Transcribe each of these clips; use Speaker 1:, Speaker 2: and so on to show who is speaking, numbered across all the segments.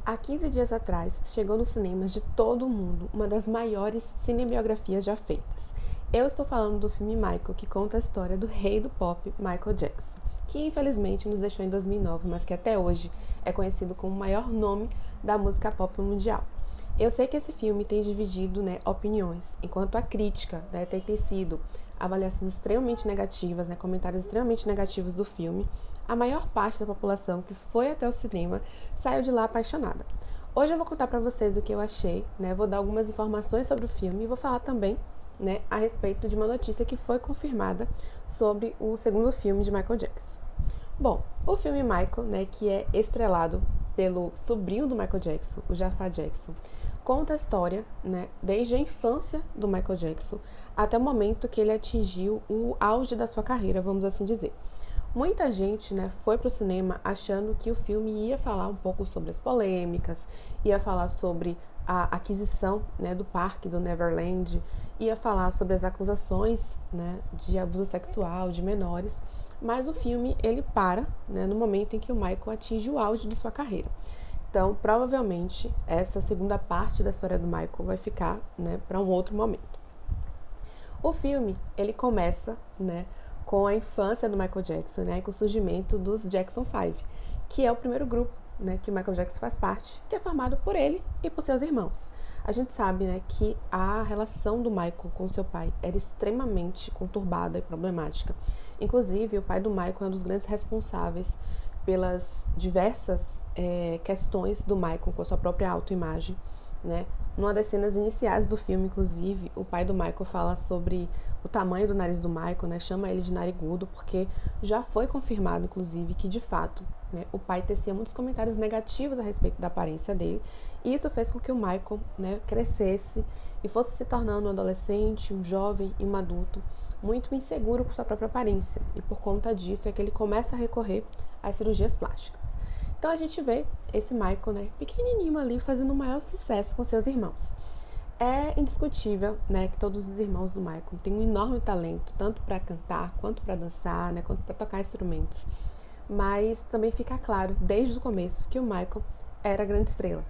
Speaker 1: Há 15 dias atrás, chegou nos cinemas de todo o mundo uma das maiores cinebiografias já feitas. Eu estou falando do filme Michael, que conta a história do rei do pop, Michael Jackson, que infelizmente nos deixou em 2009, mas que até hoje é conhecido como o maior nome da música pop mundial. Eu sei que esse filme tem dividido opiniões, enquanto a crítica tem tecido avaliações extremamente negativas, comentários extremamente negativos do filme. A maior parte da população que foi até o cinema saiu de lá apaixonada. Hoje eu vou contar para vocês o que eu achei, vou dar algumas informações sobre o filme e vou falar também a respeito de uma notícia que foi confirmada sobre o segundo filme de Michael Jackson. Bom, o filme Michael, que é estrelado pelo sobrinho do Michael Jackson, o Jafar Jackson, conta a história, desde a infância do Michael Jackson até o momento que ele atingiu o auge da sua carreira, vamos assim dizer. Muita gente foi para o cinema achando que o filme ia falar um pouco sobre as polêmicas, ia falar sobre a aquisição do parque do Neverland, ia falar sobre as acusações de abuso sexual de menores, mas o filme ele para no momento em que o Michael atinge o auge de sua carreira. Então, provavelmente, essa segunda parte da história do Michael vai ficar para um outro momento. O filme ele começa com a infância do Michael Jackson, e com o surgimento dos Jackson 5, que é o primeiro grupo que o Michael Jackson faz parte, que é formado por ele e por seus irmãos. A gente sabe que a relação do Michael com seu pai era extremamente conturbada e problemática. Inclusive, o pai do Michael é um dos grandes responsáveis pelas diversas questões do Michael com a sua própria autoimagem. Numa das cenas iniciais do filme, inclusive, o pai do Michael fala sobre o tamanho do nariz do Michael, chama ele de narigudo, porque já foi confirmado, inclusive, que de fato o pai tecia muitos comentários negativos a respeito da aparência dele, e isso fez com que o Michael crescesse e fosse se tornando um adolescente, um jovem e um adulto muito inseguro com sua própria aparência, e por conta disso é que ele começa a recorrer às cirurgias plásticas. Então a gente vê esse Michael, pequenininho ali, fazendo o maior sucesso com seus irmãos. É indiscutível, que todos os irmãos do Michael têm um enorme talento, tanto para cantar, quanto para dançar, quanto para tocar instrumentos. Mas também fica claro, desde o começo, que o Michael era a grande estrela.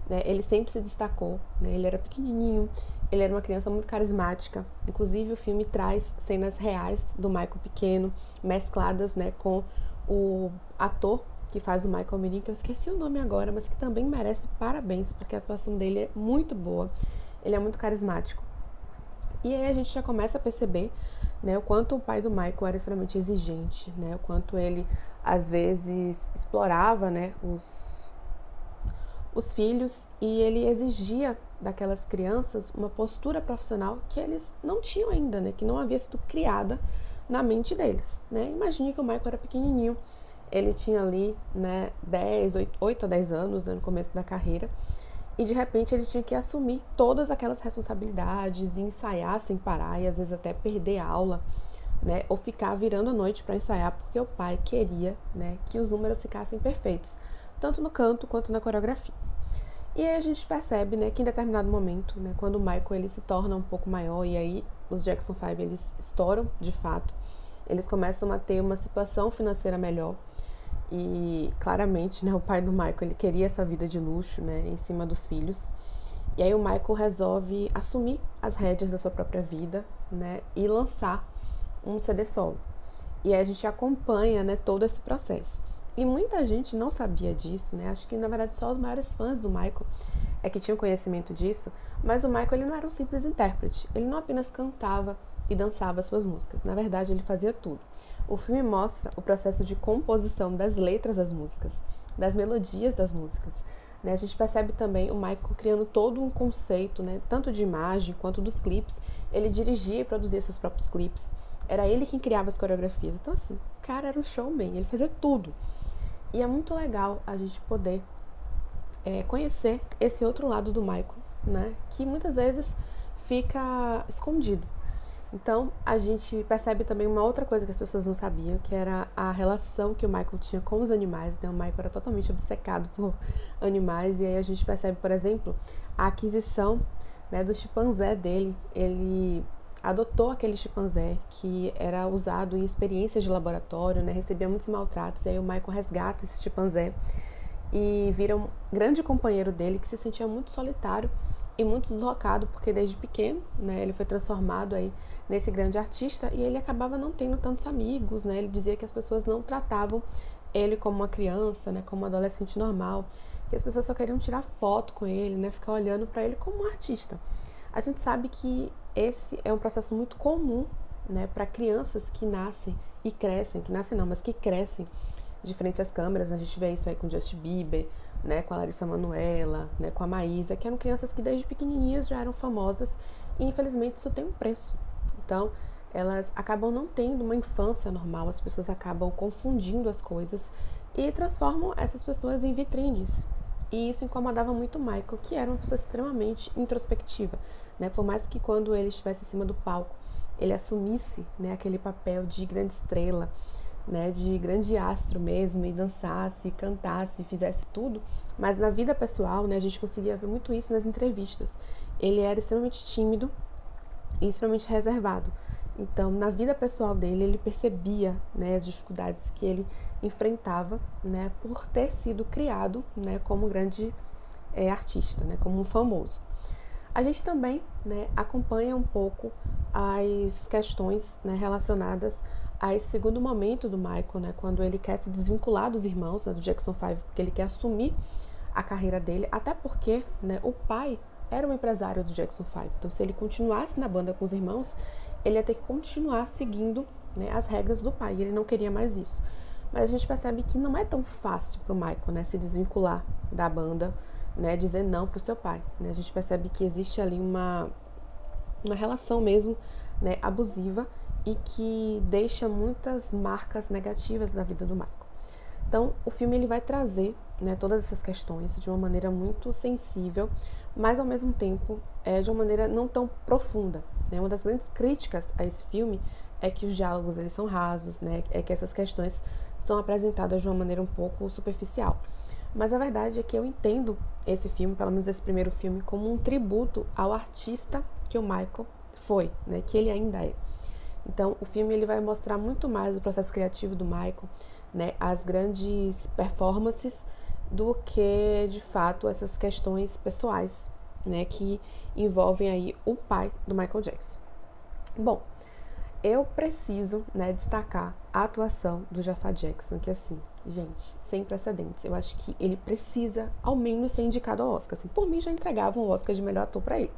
Speaker 1: Ele sempre se destacou, ele era pequenininho, ele era uma criança muito carismática. Inclusive, o filme traz cenas reais do Michael pequeno, mescladas com o ator que faz o Michael Mirim, que eu esqueci o nome agora, mas que também merece parabéns, porque a atuação dele é muito boa, ele é muito carismático. E aí a gente já começa a perceber o quanto o pai do Michael era extremamente exigente, o quanto ele, às vezes, explorava os filhos, e ele exigia daquelas crianças uma postura profissional que eles não tinham ainda, que não havia sido criada na mente deles. Imagine que o Michael era pequenininho, ele tinha ali 8 a 10 anos no começo da carreira, e de repente ele tinha que assumir todas aquelas responsabilidades e ensaiar sem parar, e às vezes até perder a aula, ou ficar virando a noite para ensaiar, porque o pai queria que os números ficassem perfeitos, tanto no canto quanto na coreografia. E aí a gente percebe que em determinado momento, quando o Michael ele se torna um pouco maior, e aí os Jackson 5 eles estouram de fato, eles começam a ter uma situação financeira melhor. E claramente o pai do Michael ele queria essa vida de luxo em cima dos filhos. E aí o Michael resolve assumir as rédeas da sua própria vida e lançar um CD solo. E aí a gente acompanha todo esse processo. E muita gente não sabia disso, acho que na verdade só os maiores fãs do Michael é que tinham conhecimento disso. Mas o Michael ele não era um simples intérprete, ele não apenas cantava e dançava suas músicas, na verdade ele fazia tudo. O filme mostra o processo de composição das letras das músicas, das melodias das músicas. A gente percebe também o Michael criando todo um conceito, tanto de imagem quanto dos clipes. Ele dirigia e produzia seus próprios clipes. Era ele quem criava as coreografias. Então assim, o cara era um showman, ele fazia tudo. E é muito legal a gente poder conhecer esse outro lado do Michael, que muitas vezes fica escondido. Então, a gente percebe também uma outra coisa que as pessoas não sabiam, que era a relação que o Michael tinha com os animais. O Michael era totalmente obcecado por animais, e aí a gente percebe, por exemplo, a aquisição do chimpanzé dele. Ele adotou aquele chimpanzé que era usado em experiências de laboratório, recebia muitos maltratos, e aí o Michael resgata esse chimpanzé e vira um grande companheiro dele que se sentia muito solitário e muito deslocado, porque desde pequeno, né, ele foi transformado aí nesse grande artista e ele acabava não tendo tantos amigos, né? Ele dizia que as pessoas não tratavam ele como uma criança, né, como um adolescente normal, que as pessoas só queriam tirar foto com ele, né, ficar olhando para ele como um artista. A gente sabe que esse é um processo muito comum, né, para crianças que nascem e crescem, que nascem não, mas que crescem de frente às câmeras. A gente vê isso aí com Justin Bieber, né, com a Larissa Manoela, né, com a Maísa, que eram crianças que desde pequenininhas já eram famosas e infelizmente isso tem um preço. Então, elas acabam não tendo uma infância normal, as pessoas acabam confundindo as coisas e transformam essas pessoas em vitrines. E isso incomodava muito o Michael, que era uma pessoa extremamente introspectiva, né? Por mais que quando ele estivesse em cima do palco, ele assumisse, né, aquele papel de grande estrela, né, de grande astro mesmo, e dançasse, cantasse, fizesse tudo, mas na vida pessoal, né, a gente conseguia ver muito isso nas entrevistas. Ele era extremamente tímido e extremamente reservado. Então, na vida pessoal dele, ele percebia, né, as dificuldades que ele enfrentava, né, por ter sido criado, né, como grande artista, né, como um famoso. A gente também, né, acompanha um pouco as questões, né, relacionadas a esse segundo momento do Michael, né, quando ele quer se desvincular dos irmãos, né, do Jackson 5, porque ele quer assumir a carreira dele, até porque, né, o pai era um empresário do Jackson 5. Então, se ele continuasse na banda com os irmãos, ele ia ter que continuar seguindo, né, as regras do pai, e ele não queria mais isso. Mas a gente percebe que não é tão fácil para o Michael, né, se desvincular da banda, né, dizer não para o seu pai. Né? A gente percebe que existe ali uma relação mesmo, né, abusiva e que deixa muitas marcas negativas na vida do Michael. Então, o filme ele vai trazer, né, todas essas questões de uma maneira muito sensível, mas ao mesmo tempo de uma maneira não tão profunda. Né? Uma das grandes críticas a esse filme é que os diálogos eles são rasos, né? É que essas questões são apresentadas de uma maneira um pouco superficial. Mas a verdade é que eu entendo esse filme, pelo menos esse primeiro filme, como um tributo ao artista que o Michael foi, né? Que ele ainda é. Então, o filme ele vai mostrar muito mais o processo criativo do Michael, né, as grandes performances, do que, de fato, essas questões pessoais, né, que envolvem aí o pai do Michael Jackson. Bom, eu preciso, né, destacar a atuação do Jafar Jackson, que assim, gente, sem precedentes. Eu acho que ele precisa, ao menos, ser indicado ao Oscar. Assim, por mim, já entregavam o Oscar de melhor ator para ele.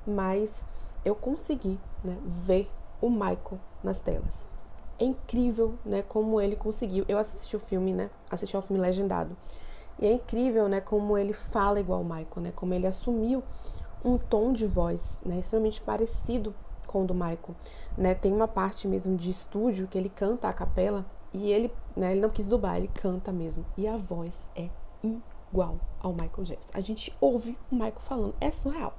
Speaker 1: Mas eu consegui, né, ver o Michael nas telas. É incrível, né, como ele conseguiu. Eu assisti o filme, né, assisti ao filme legendado. E é incrível, né, como ele fala igual o Michael, né, como ele assumiu um tom de voz, né, extremamente parecido com o do Michael, né. Tem uma parte mesmo de estúdio que ele canta a capela e ele, né, ele não quis dublar, ele canta mesmo. E a voz é igual ao Michael Jackson. A gente ouve o Michael falando, é surreal.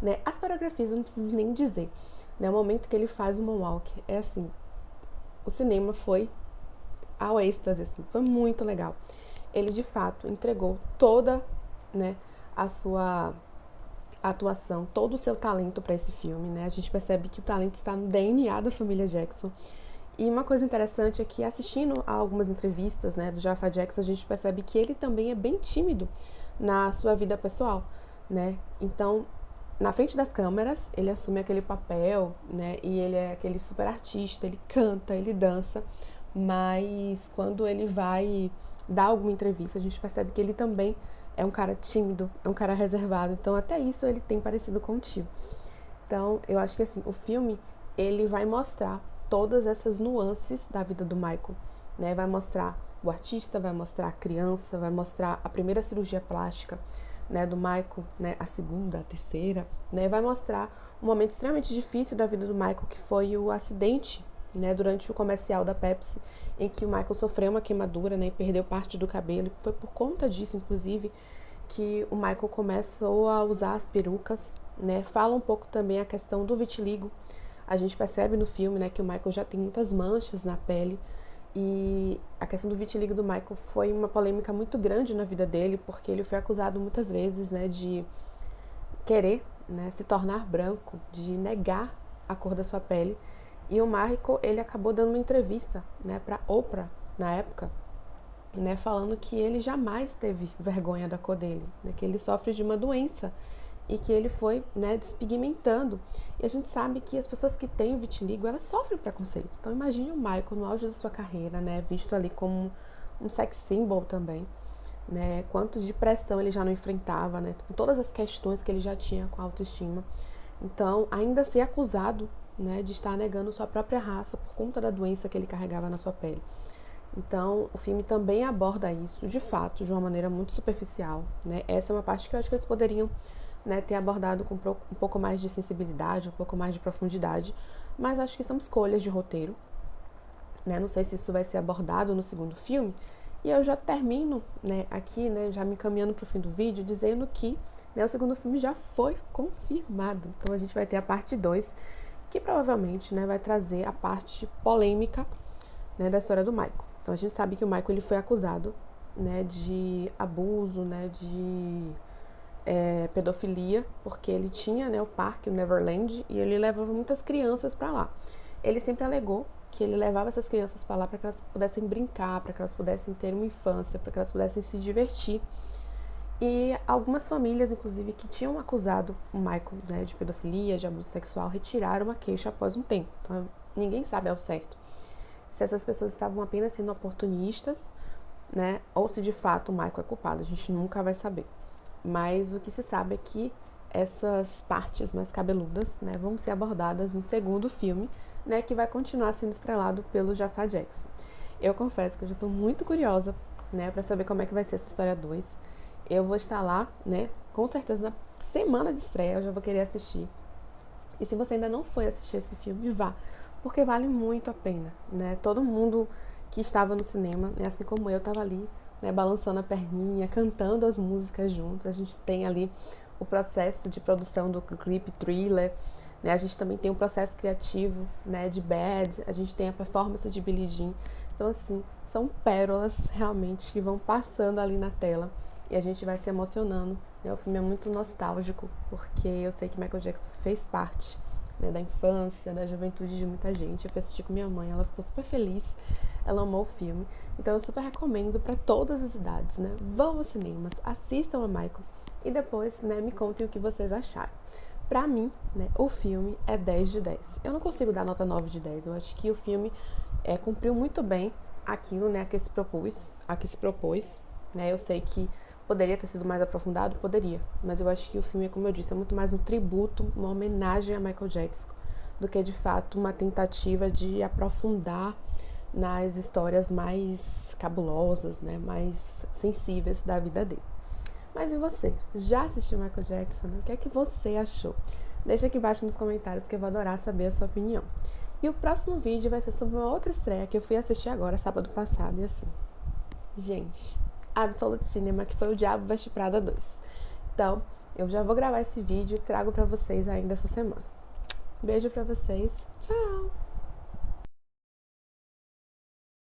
Speaker 1: Né? As coreografias eu não preciso nem dizer. Né? O momento que ele faz o moonwalk é assim, o cinema foi ao êxtase, assim, foi muito legal. Ele de fato entregou toda, né, a sua atuação, todo o seu talento para esse filme, né? A gente percebe que o talento está no DNA da família Jackson. E uma coisa interessante é que assistindo a algumas entrevistas, né, do Jafar Jackson, a gente percebe que ele também é bem tímido na sua vida pessoal, né? Então, na frente das câmeras, ele assume aquele papel, né? E ele é aquele super artista, ele canta, ele dança, mas quando ele vai dar alguma entrevista, a gente percebe que ele também é um cara tímido, é um cara reservado. Então, até isso ele tem parecido com o tio. Então, eu acho que assim, o filme, ele vai mostrar todas essas nuances da vida do Michael, né? Vai mostrar o artista, vai mostrar a criança, vai mostrar a primeira cirurgia plástica, né, do Michael, né, a segunda, a terceira, né, vai mostrar um momento extremamente difícil da vida do Michael, que foi o acidente, né, durante o comercial da Pepsi, em que o Michael sofreu uma queimadura, né, e perdeu parte do cabelo. Foi por conta disso, inclusive, que o Michael começou a usar as perucas, né. Fala um pouco também a questão do vitiligo. A gente percebe no filme, né, que o Michael já tem muitas manchas na pele. E a questão do vitiligo do Michael foi uma polêmica muito grande na vida dele, porque ele foi acusado muitas vezes, né, de querer, né, se tornar branco, de negar a cor da sua pele. E o Michael, ele acabou dando uma entrevista, né, para Oprah, na época, né, falando que ele jamais teve vergonha da cor dele, né, que ele sofre de uma doença e que ele foi, né, despigmentando. E a gente sabe que as pessoas que têm vitiligo, elas sofrem preconceito. Então imagine o Michael no auge da sua carreira, né, visto ali como um sex symbol também, né, quanto de pressão ele já não enfrentava, né, com todas as questões que ele já tinha com a autoestima. Então, ainda ser acusado, né, de estar negando sua própria raça por conta da doença que ele carregava na sua pele. Então, o filme também aborda isso, de fato, de uma maneira muito superficial, né? Essa é uma parte que eu acho que eles poderiam, né, ter abordado com um pouco mais de sensibilidade, um pouco mais de profundidade, mas acho que são escolhas de roteiro, né? Não sei se isso vai ser abordado no segundo filme. E eu já termino, né, aqui, né, já me encaminhando para o fim do vídeo, dizendo que, né, o segundo filme já foi confirmado. Então a gente vai ter a parte 2, que provavelmente, né, vai trazer a parte polêmica, né, da história do Michael. Então a gente sabe que o Michael ele foi acusado, né, de abuso, né, de pedofilia, porque ele tinha, né, o parque, o Neverland, e ele levava muitas crianças para lá. Ele sempre alegou que ele levava essas crianças para lá para que elas pudessem brincar, para que elas pudessem ter uma infância, para que elas pudessem se divertir. E algumas famílias, inclusive, que tinham acusado o Michael, né, de pedofilia, de abuso sexual, retiraram a queixa após um tempo. Então ninguém sabe ao certo se essas pessoas estavam apenas sendo oportunistas, né, ou se de fato o Michael é culpado. A gente nunca vai saber. Mas o que se sabe é que essas partes mais cabeludas, né, vão ser abordadas no segundo filme, né, que vai continuar sendo estrelado pelo Jafar Jackson. Eu confesso que eu já estou muito curiosa, né, para saber como é que vai ser essa história 2. Eu vou estar lá, né, com certeza na semana de estreia, eu já vou querer assistir. E se você ainda não foi assistir esse filme, vá, porque vale muito a pena, né? Todo mundo que estava no cinema, né, assim como eu, estava ali, né, balançando a perninha, cantando as músicas juntos. A gente tem ali o processo de produção do clipe Thriller, né? A gente também tem um processo criativo, né, de Bad, a gente tem a performance de Billie Jean. Então, assim, são pérolas realmente que vão passando ali na tela e a gente vai se emocionando, né? O filme é muito nostálgico, porque eu sei que Michael Jackson fez parte, né, da infância, da juventude de muita gente. Eu fui assistir com minha mãe, ela ficou super feliz, ela amou o filme. Então eu super recomendo para todas as idades, né? Vão aos cinemas, assistam a Michael e depois, né, me contem o que vocês acharam. Pra mim, né, o filme é 10 de 10. Eu não consigo dar nota 9 de 10. Eu acho que o filme cumpriu muito bem aquilo, né, a que se propôs, né? Eu sei que poderia ter sido mais aprofundado, poderia, mas eu acho que o filme, como eu disse, é muito mais um tributo, uma homenagem a Michael Jackson, do que de fato uma tentativa de aprofundar nas histórias mais cabulosas, né, mais sensíveis da vida dele. Mas e você? Já assistiu Michael Jackson? O que é que você achou? Deixa aqui embaixo nos comentários que eu vou adorar saber a sua opinião. E o próximo vídeo vai ser sobre uma outra estreia que eu fui assistir agora, sábado passado, e assim, gente, Absolute Cinema, que foi O Diabo Veste Prada 2. Então, eu já vou gravar esse vídeo e trago pra vocês ainda essa semana. Beijo pra vocês, tchau!